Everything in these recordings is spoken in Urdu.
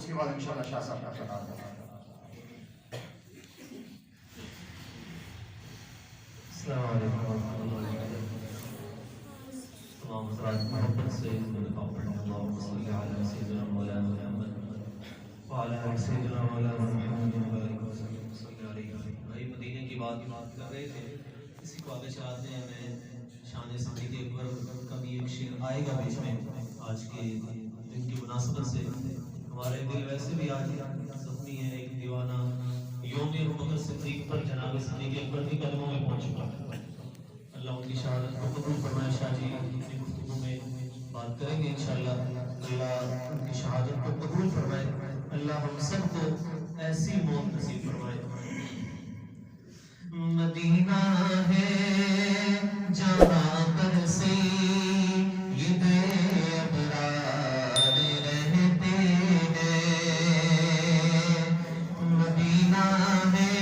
کے بعد انشاءاللہ شاہ صاحب کا خطاب ہوگا۔ السلام علیکم ورحمۃ اللہ وبرکاتہ۔ تمام حضرات محبت سے اللہم صلی علی سیدنا مولانا محمد وعلی آل سیدنا مولانا محمد صلی علیہ وسلم۔ بھائی مدینے کی بات کر رہے تھے، اسی کو آگے چلاتے ہیں۔ میں شان صدیق اکبر کا بھی ایک شعر آئے گا بیچ میں، آج کے دن کی مناسبت سے ہمارے دل ویسے بھی آج زخمی ہے۔ ایک دیوانہ یوم ابوبکر صدیق پر جناب صدیق اکبر کے قدموں میں پہنچ چکا ہے۔ اللہ ان کی شہادت کو قبول فرمائے۔ شاہ جی اپنی گفتگو میں بات کریں گے انشاءاللہ۔ اللہ ان کی شہادت کو قبول فرمائے۔ اللہ ہم سب کو ایسی موت نصیب فرمائے۔ مدینہ ہے جہاں پر سید ابرار رہتے ہیں، مدینہ ہے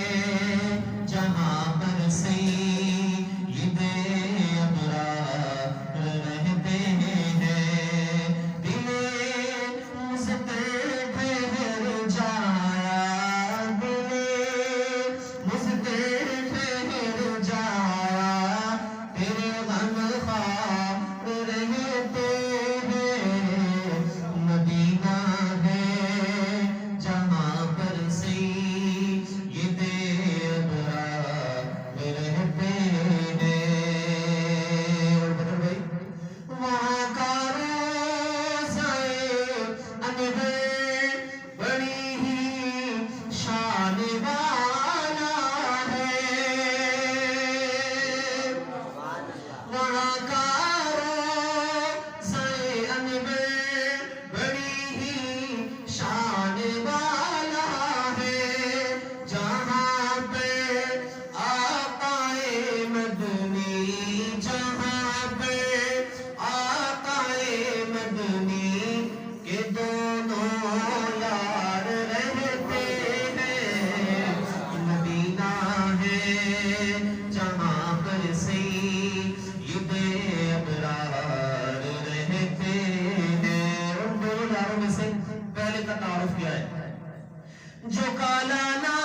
جہاں پر سید ابرار رہتے ہیں، دل مستر ٹھہر جایا، دل مستر ٹھہر جایا، تیرے غم خوار رہتے ہیں، مدینہ ہے جہاں پر سید ابرار رہتے ہیں۔ اور بدر بھائی وہاں کا روضہ انور بڑی ہی شان والا ہے، وہاں کا روضہ انور بڑی ہی شان والا ہے، جہاں پہ آقائے مدنی، جہاں پہ آقائے مدنی کے دونوں یار رہتے ہیں، مدینہ ہے جہاں پر سید ابرار رہتے ہیں۔ ان دونوں یاروں میں سے پہلے کا تعارف کیا ہے؟ جو کالا نہ